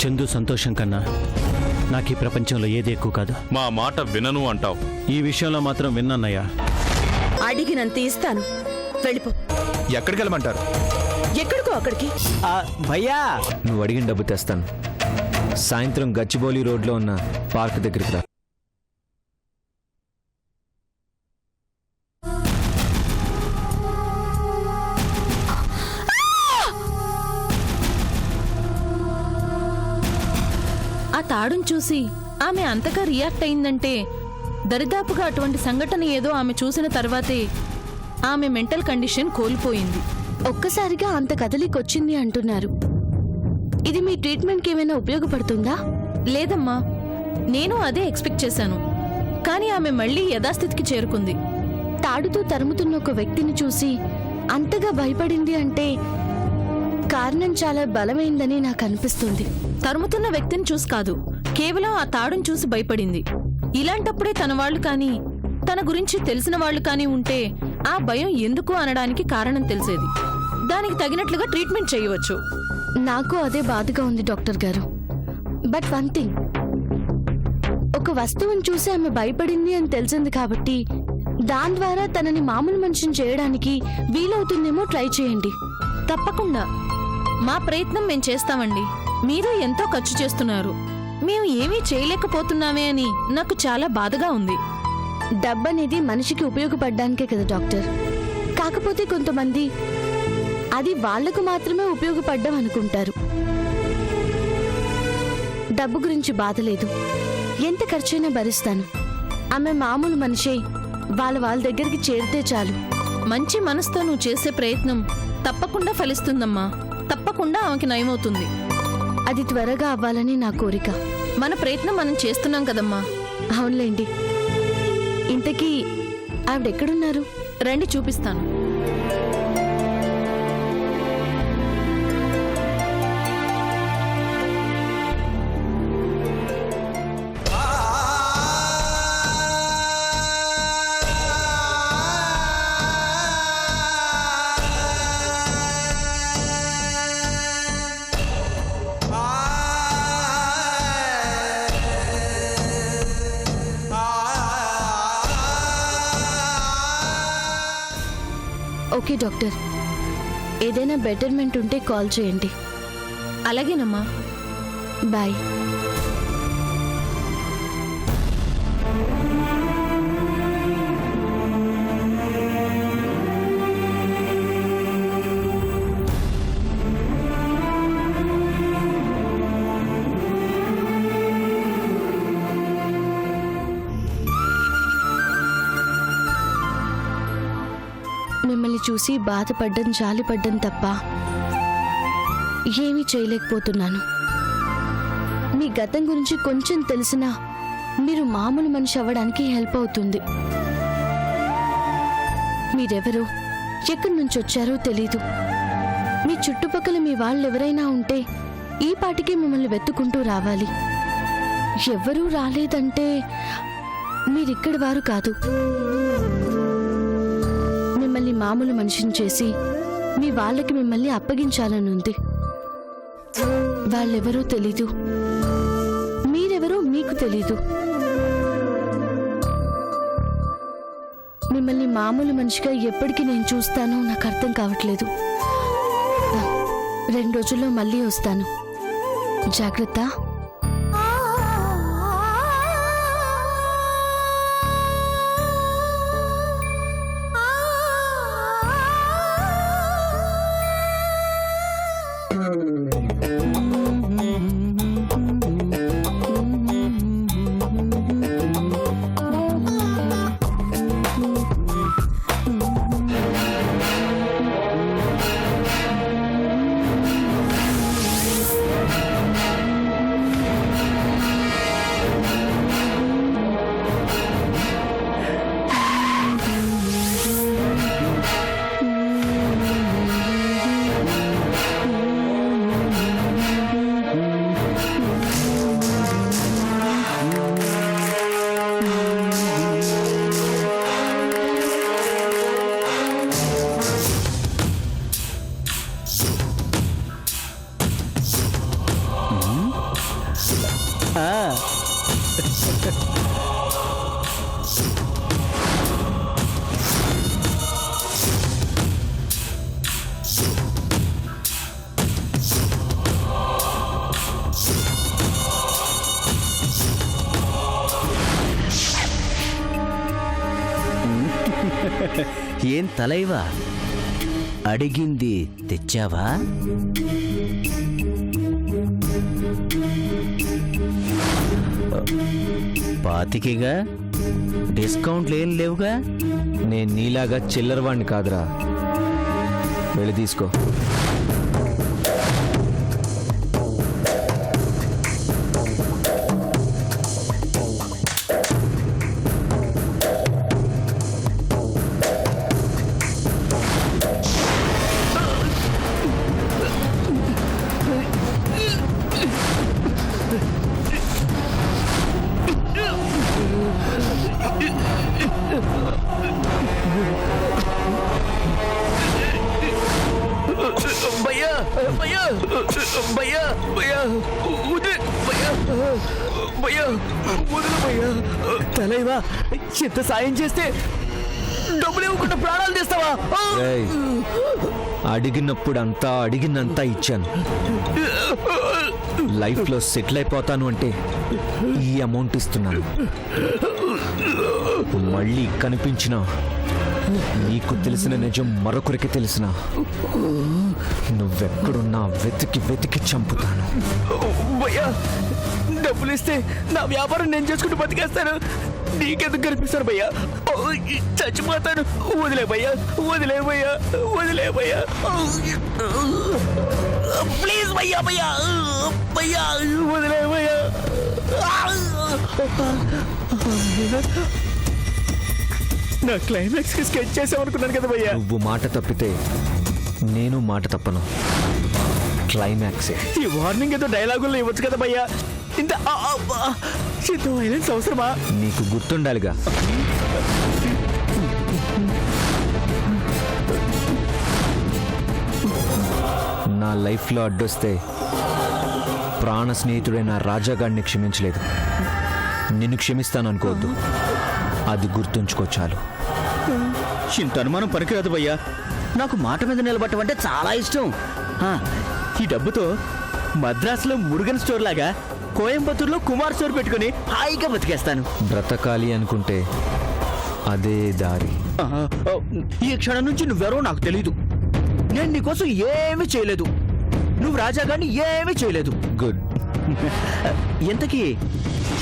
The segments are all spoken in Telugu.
చందు సంతోషం కన్నా నాకు ఈ ప్రపంచంలో ఏది ఎక్కువ కాదు. మా మాట వినను అంటావు. ఈ విషయంలో మాత్రం విన్నయ్యా. అడిగినంత ఇస్తాను, వెళ్ళిపో. ఎక్కడికి వెళ్ళమంటారు? ఎక్కడికో అక్కడికి. భయ్యా, నువ్వు అడిగిన డబ్బు తెస్తాను. సాయంత్రం గచ్చిబౌలి రోడ్లో ఉన్న పార్క్ దగ్గరికి రా. ఆ తాడును చూసి ఆమె అంతగా రియాక్ట్ అయిందంటే దరిదాపుగా అటువంటి సంఘటన ఏదో ఆమె చూసిన తర్వాతే ఆమె మెంటల్ కండిషన్ కోల్పోయింది. ఒక్కసారిగా అంత కదలికొచ్చింది అంటున్నారు. ఇది మీ ట్రీట్మెంట్కి ఏమైనా ఉపయోగపడుతుందా? లేదమ్మా, నేను అదే ఎక్స్పెక్ట్ చేశాను. కానీ ఆమె మళ్ళీ యథాస్థితికి చేరుకుంది. తాడుతూ తరుముతున్న ఒక వ్యక్తిని చూసి అంతగా భయపడింది అంటే కారణం చాలా బలమైందని నాకు అనిపిస్తుంది. తరుముతున్న వ్యక్తిని చూసి కాదు, కేవలం ఆ తాడును చూసి భయపడింది. ఇలాంటప్పుడే తన వాళ్ళు కానీ తన గురించి తెలిసిన వాళ్ళు కానీ ఉంటే ఆ భయం ఎందుకు అనడానికి కారణం తెలిసేది. దానికి తగినట్లుగా ట్రీట్మెంట్ చేయవచ్చు. నాకు అదే బాధగా ఉంది డాక్టర్ గారు. బట్ వన్ థింగ్, ఒక వస్తువుని చూసి ఆమె భయపడింది అని తెలిసింది కాబట్టి దాని ద్వారా తనని మామూలు మనిషిని చేయడానికి వీలవుతుందేమో ట్రై చేయండి. తప్పకుండా మా ప్రయత్నం మేం చేస్తామండి. మీరు ఎంతో ఖర్చు చేస్తున్నారు, మేము ఏమీ చేయలేకపోతున్నామే అని నాకు చాలా బాధగా ఉంది. డబ్బనేది మనిషికి ఉపయోగపడ్డానికే కదా డాక్టర్. కాకపోతే కొంతమంది అది వాళ్లకు మాత్రమే ఉపయోగపడ్డం అనుకుంటారు. డబ్బు గురించి బాధ లేదు, ఎంత ఖర్చైనా భరిస్తాను. ఆమె మామూలు మనిషే, వాళ్ళ దగ్గరికి చేరితే చాలు. మంచి మనసుతో నువ్వు చేసే ప్రయత్నం తప్పకుండా ఫలిస్తుందమ్మా. తప్పకుండా ఆమెకి నయమవుతుంది. అది త్వరగా అవ్వాలని నా కోరిక. మన ప్రయత్నం మనం చేస్తున్నాం కదమ్మా. అవునులేండి. ఇంతకీ ఆవిడెక్కడున్నారు? రండి చూపిస్తాను. ఓకే డాక్టర్, ఏదైనా బెటర్మెంట్ ఉంటే కాల్ చేయండి. అలాగేనమ్మా, బాయ్. మిమ్మల్ని చూసి బాధపడ్డం, జాలిపడ్డం తప్ప ఏమీ చేయలేకపోతున్నాను. మీ గతం గురించి కొంచెం తెలిసినా మీరు మామూలు మనిషి అవ్వడానికి హెల్ప్ అవుతుంది. మీరెవరో, ఎక్కడి నుంచి వచ్చారో తెలీదు. మీ చుట్టుపక్కల మీ వాళ్ళెవరైనా ఉంటే ఈ పాటికి మిమ్మల్ని వెతుకుంటూ రావాలి. ఎవ్వరూ రాలేదంటే మీరిక్కడి వారు కాదు. మిమ్మల్ని మామూలు మనిషిని చేసి మీ వాళ్ళకి మిమ్మల్ని అప్పగించాలనుంది. వాళ్ళెవరో తెలీదు, మీరెవరో మీకు తెలీదు. మిమ్మల్ని మామూలు మనిషిగా ఎప్పటికీ నేను చూస్తానో నాకు అర్థం కావట్లేదు. 2 రోజుల్లో మళ్ళీ వస్తాను. జాగ్రత్త. ఏం తలైవా, అడిగింది తెచ్చావా? పాతికేగా, డిస్కౌంట్లు ఏం లేవుగా? నేను నీలాగా చిల్లరవాణ్ణి కాదురా, వెళ్ళి తీసుకో. భయ్యా భయ్యా భయ్యా భయ్యా భయ్యా భయ్యా వదులు భయ్యా. తలైవా, ఎంత సాయం చేస్తే డబ్బులు ఇవ్వకుండా ప్రాణాలు తీస్తావా? ఏయ్, అడిగినంతా ఇచ్చాను. లైఫ్లో సెటిల్ అయిపోతాను అంటే ఈ అమౌంట్ ఇస్తున్నాను. మళ్ళీ కనిపించినా నీకు తెలిసిన నిజం మరొకరికి తెలిసిన నువ్వెక్కడున్నా వెతికి వెతికి చంపుతాను. భయ్యా, డబ్బులు ఇస్తే నా వ్యాపారం నేను చేసుకుంటూ బతికేస్తాను. నీకెందుకు కనిపిస్తాను భయ్యా? చచ్చిపోతాను. వదిలే భయ్యా, వదిలే భయ్యా, వదిలే భయ్యా, ప్లీజ్ భయ్యా, భయ్యా భయ్యా, వదిలే భయ్యా. నా క్లైమాక్స్ కి స్కెచ్ చేసామనుకున్నాను కదా భయ్యా. నువ్వు మాట తప్పితే నేను మాట తప్పను. క్లైమాక్సే. ఈ వార్నింగ్ ఏదో డైలాగుల్లో ఇవ్వచ్చు కదా భయ్యా. ఇంత వైలెన్స్ అవసరమా? నీకు గుర్తుండాలిగా. నా లైఫ్లో అడ్డొస్తే ప్రాణ స్నేహితుడైన రాజాగాడిని క్షమించలేదు. నిన్ను క్షమిస్తాను అనుకోవద్దు, అది గుర్తుంచుకో చాలు. ఇంత అనుమానం పనికిరాదు భయ్యా. నాకు మాట మీద నిలబడటం అంటే చాలా ఇష్టం. ఈ డబ్బుతో మద్రాసులో మురుగన్ స్టోర్ లాగా కోయంబత్తూరులో కుమార్ స్టోర్ పెట్టుకుని హాయిగా బతికేస్తాను. బ్రతకాలి అనుకుంటే అదే దారి. ఈ క్షణం నుంచి నువ్వెవరో నాకు తెలీదు. నేను నీకోసం ఏమీ చేయలేదు, నువ్వు రాజా గారిని ఏమీ చేయలేదు. గుడ్. ఎంతకీ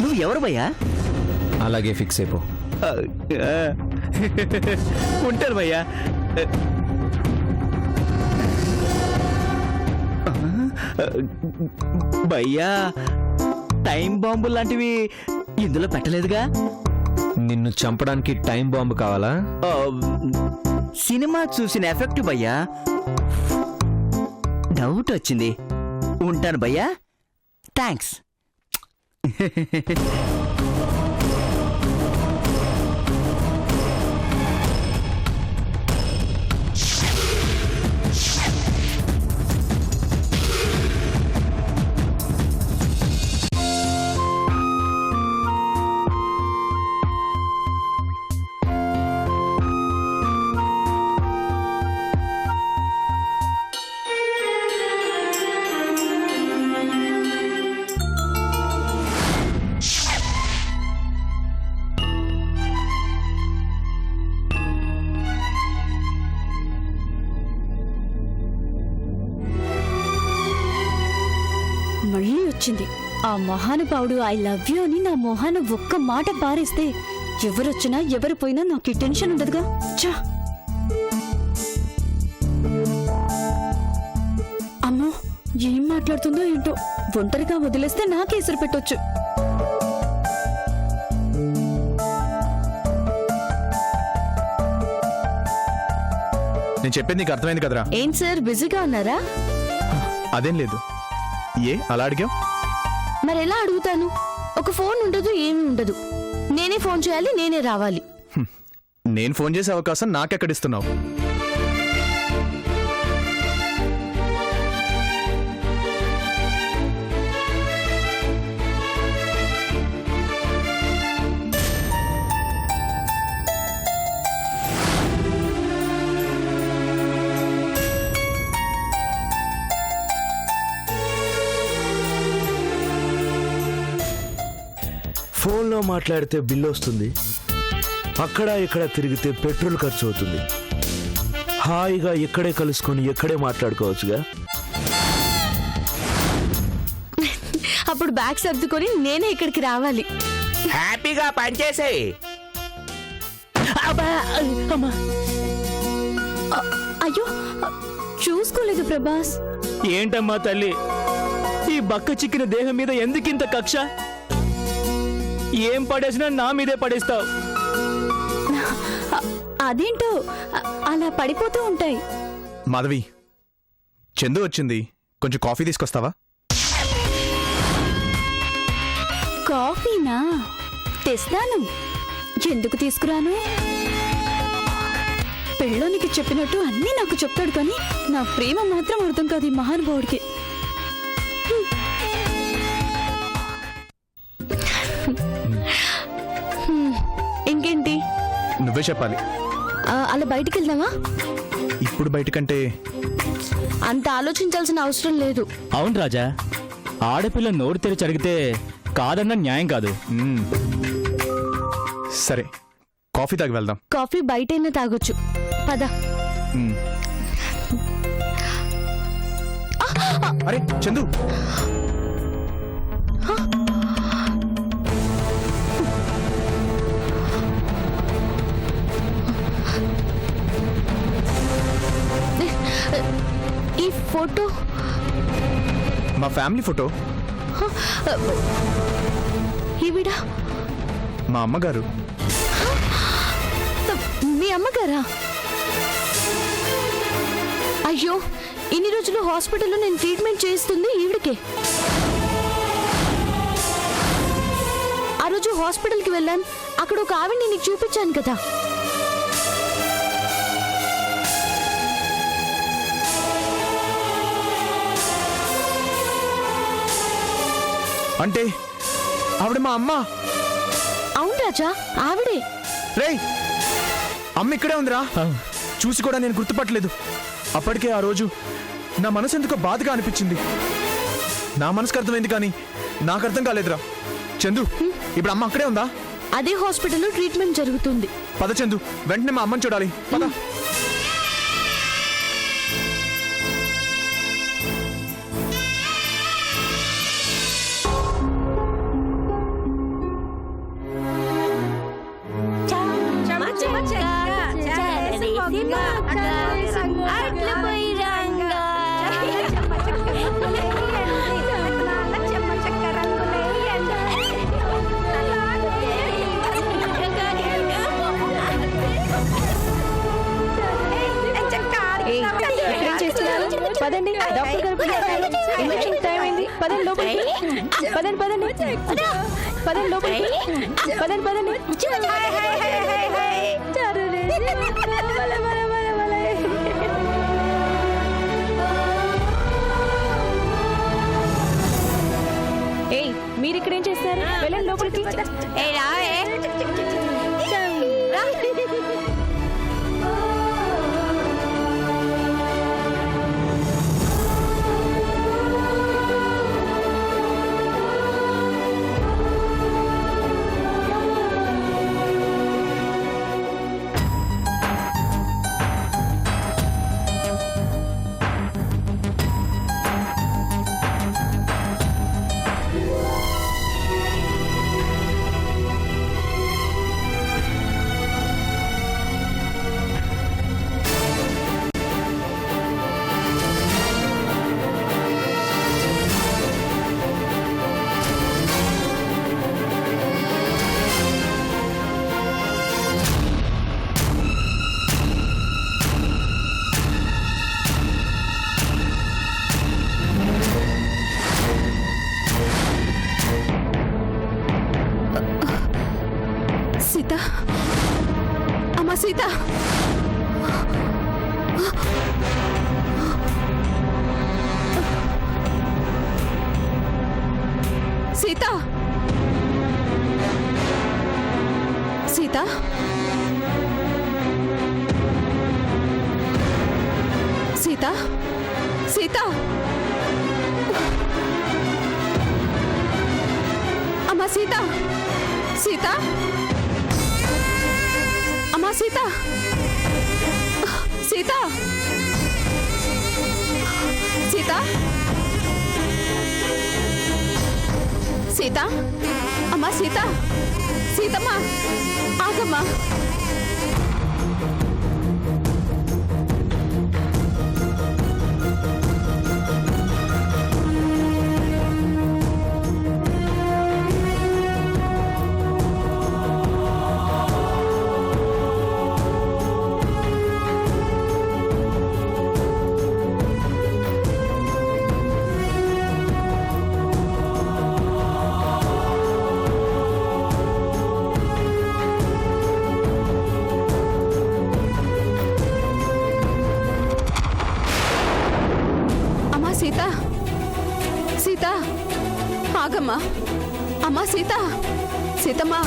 నువ్వు ఎవరు భయ్యా? అలాగే ఫిక్స్ అయిపో. ఉంటాను భయ్యా. భయ్యా, టైం బాంబు లాంటివి ఇందులో పెట్టలేదుగా? నిన్ను చంపడానికి టైం బాంబు కావాలా? సినిమా చూసిన ఎఫెక్ట్ భయ్యా. డౌట్ వచ్చింది. ఉంటాను భయ్యా, థ్యాంక్స్. మళ్ళీ వచ్చింది ఆ మహానుభావుడు. ఐ లవ్ యూ అని నా మొహాన ఒక్క మాట పారేస్తే ఎవరొచ్చినా ఎవరు పోయినా నాకు ఈ టెన్షన్ ఉండదుగా. చా, అమ్మో ఏం మాట్లాడుతుందో ఏంటో. ఒంటరిగా వదిలేస్తే నాకే ఎసురు పెట్టొచ్చు. నేను చెప్పేది నీకు అర్థమైంది కదరా? ఏం సార్ బిజీగా ఉన్నారా? అదేం లేదు. ఏ అలా అడిగావు? మరి ఎలా అడుగుతాను? ఒక ఫోన్ ఉండదు, ఏమీ ఉండదు. నేనే ఫోన్ చేయాలి, నేనే రావాలి. నేను ఫోన్ చేసే అవకాశం నాకెక్కడిస్తున్నావు? ఫోన్లో మాట్లాడితే బిల్లు వస్తుంది, అక్కడ ఇక్కడ తిరిగితే పెట్రోల్ ఖర్చు అవుతుంది. హాయిగా ఇక్కడే కలుసుకొని ఇక్కడే మాట్లాడుకోవచ్చుగా. అప్పుడు బ్యాగ్ సర్దుకొని నేనే ఇక్కడికి రావాలి. హ్యాపీగా పనిచేసేయి. అయ్యో చూసుకోలేదు ప్రభాస్. ఏంటమ్మా తల్లి, ఈ బక్క చిక్కిన దేహం మీద ఎందుకింత కక్ష? ఏం పడేసినా నా మీదే పడేస్తావు. అదేంటో అలా పడిపోతూ ఉంటాయి. మాధవి, చందు వచ్చింది, కొంచెం కాఫీ తీసుకొస్తావా? కాఫీనా? తెస్తాను. ఎందుకు తీసుకురాను? పెళ్ళోనికి చెప్పినట్టు అన్నీ నాకు చెప్తాడు, కానీ నా ప్రేమ మాత్రం అర్థం కాదు ఈ మహానుభావుడికి. ఇంకేంటి? నువ్వే చెప్పాలి. అలా బయటికి వెళ్దామా? ఇప్పుడు బయటకంటే అంత ఆలోచించాల్సిన అవసరం లేదు. అవును రాజా, ఆడపిల్ల నోరు తెరిచి అడిగితే కాదన్న న్యాయం కాదు. సరే, కాఫీ తాగి వెళ్దాం. కాఫీ బయటైనా తాగొచ్చు, పద. అరే చందు, ఈ ఫోటో మా ఫ్యామిలీ ఫోటో. ఈవిడా మా అమ్మగారు. మీ అమ్మగారా? అయ్యో, ఇన్ని రోజులు హాస్పిటల్లో నేను ట్రీట్మెంట్ చేస్తుంది ఈవిడికే. ఆ రోజు హాస్పిటల్కి వెళ్ళాను, అక్కడ ఒక ఆవిడ్ని నీకు చూపించాను కదా. అంటే ఆవిడ మా అమ్మ? అవును రాజా, ఆవిడే. రేయ్, అమ్మ ఇక్కడే ఉందిరా. చూసి కూడా నేను గుర్తుపట్టలేదు. అప్పటికే ఆ రోజు నా మనసు ఎందుకో బాధగా అనిపించింది. నా మనసుకు అర్థమైంది కానీ నాకు అర్థం కాలేదురా. చందు, ఇప్పుడు అమ్మ అక్కడే ఉందా? అదే హాస్పిటల్లో ట్రీట్మెంట్ జరుగుతుంది. పద చందు, వెంటనే మా అమ్మని చూడాలి. పద. పదండి, డాక్టర్ గారు పిలుస్తారు. ఇంజెక్షన్ టైం అయింది. పదండి లోపలికి. పదండి పదండి పదండి లోపలికి. పదండి పదండి. ఏయ్, మీరు ఇక్కడ ఏం చేస్తారు? వెళ్ళండి లోపలికి. సీత, అమ్మ సీత. సీత, సీత, సీత, సీత, అమ్మ సీత. సీత అమ్మా సీత సీత సీత సీత అమ్మా సీత సీతమ్మా ఆగమ్మా సీత సీత ఆగమ్మా అమ్మా సీత సీతమ్మా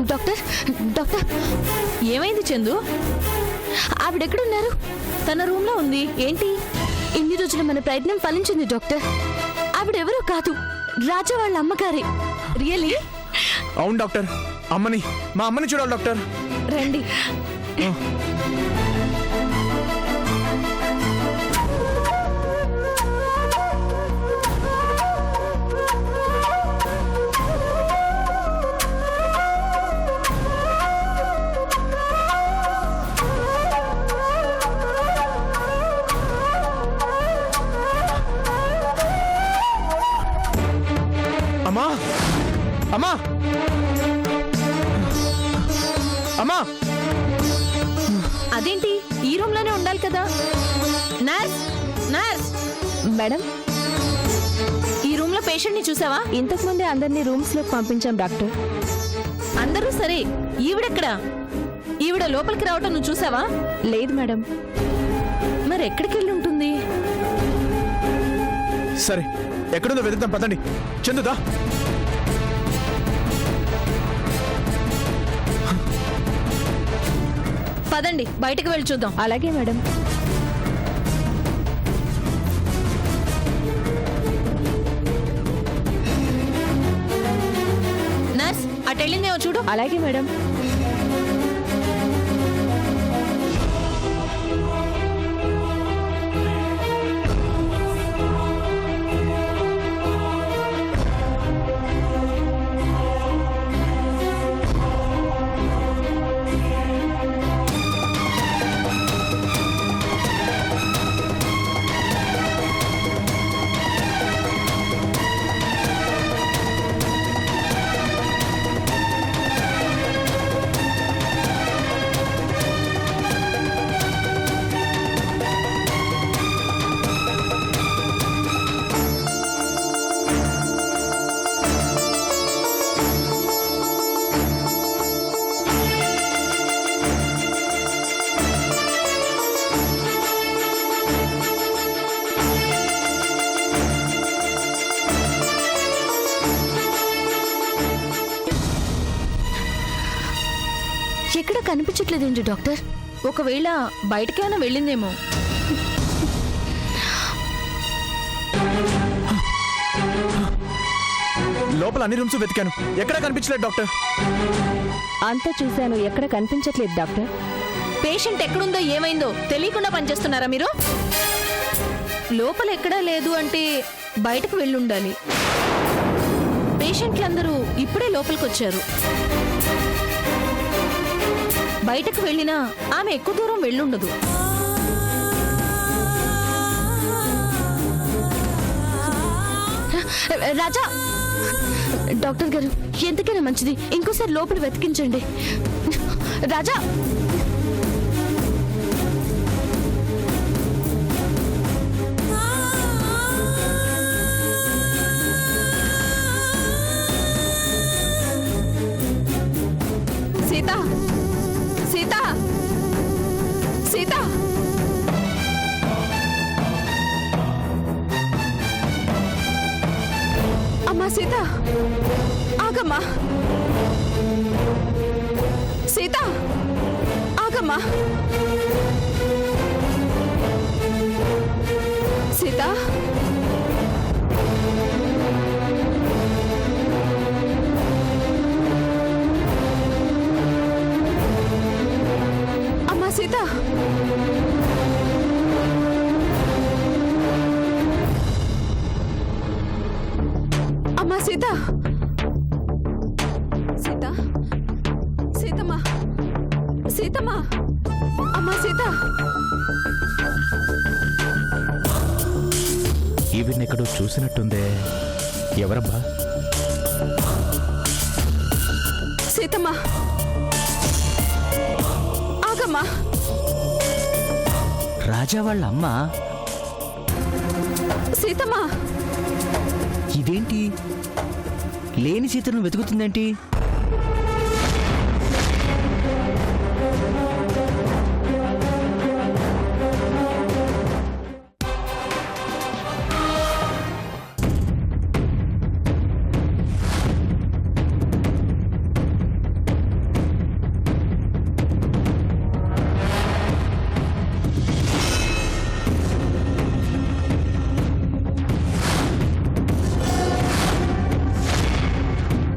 డాక్టర్ డాక్టర్ ఏమైంది చందు? ఆవిడెక్కడున్నారు? తన రూమ్ లో ఉంది. ఏంటి? ఇన్ని రోజుల మన ప్రయత్నం ఫలించింది డాక్టర్. ఆవిడెవరో కాదు, రాజా వాళ్ళ అమ్మగారే. రియలీ? అవును డాక్టర్, అమ్మని, మా అమ్మని చూడాలి డాక్టర్. రండి. అమ్మా అమ్మా అమ్మా! అదేంటి ఈ రూమ్ లోనే ఉండాలి కదా? నర్స్ నర్స్ మేడం ఈ రూమ్ లో పేషెంట్ ని చూసావా? ఇంతకు ముందే అందరినీ రూమ్స్ లోకి పంపించాం డాక్టర్. అందరూ సరే, ఈవిడెక్కడా? ఈవిడ లోపలికి రావటం నువ్వు చూసావా? లేదు మేడం. మరి ఎక్కడికి వెళ్ళి ఉంటుంది? సరే, ఎక్కడుందో వెతుకుతాం పదండి. చందుదా? పదండి బయటకు వెళ్ళి చూద్దాం. అలాగే మేడం. నర్స్ అటెళ్ళిందేమో చూడు. అలాగే మేడం. ఎక్కడ కనిపించట్లేదేంటి డాక్టర్? ఒకవేళ బయటకేమైనా వెళ్ళిందేమో. లోపల అన్ని రూమ్స్ వెతికాను, ఎక్కడా కనిపించలేదు డాక్టర్. అంతా చూశాను, ఎక్కడ కనిపించట్లేదు డాక్టర్. పేషెంట్ ఎక్కడుందో ఏమైందో తెలియకుండా పనిచేస్తున్నారా మీరు? లోపల ఎక్కడా లేదు అంటే బయటకు వెళ్ళుండాలి. పేషెంట్లందరూ ఇప్పుడే లోపలికి వచ్చారు. బయటకు వెళ్ళినా ఆమె ఎక్కువ దూరం వెళ్ళుండదు. రాజా, డాక్టర్ గారు ఎందుకైనా మంచిది ఇంకోసారి లోపల వెతికించండి. రాజా, సీత సీత సీత అమ్మా సీత ఆగమ్మా. సీత ఆగమ్మా. సీత అమ్మా సీత అమ్మా సీత సీత సీతమ్మా సీతమ్మా అమ్మా సీత ఈవిడెక్కడో చూసినట్టుందే. ఎవరబ్బా? సీతమ్మా ఆగమ్మా. రాజా వాళ్ళ అమ్మ సీతమ్మా ఇదేంటి లేని సీతను వెతుకుతుందేంటి?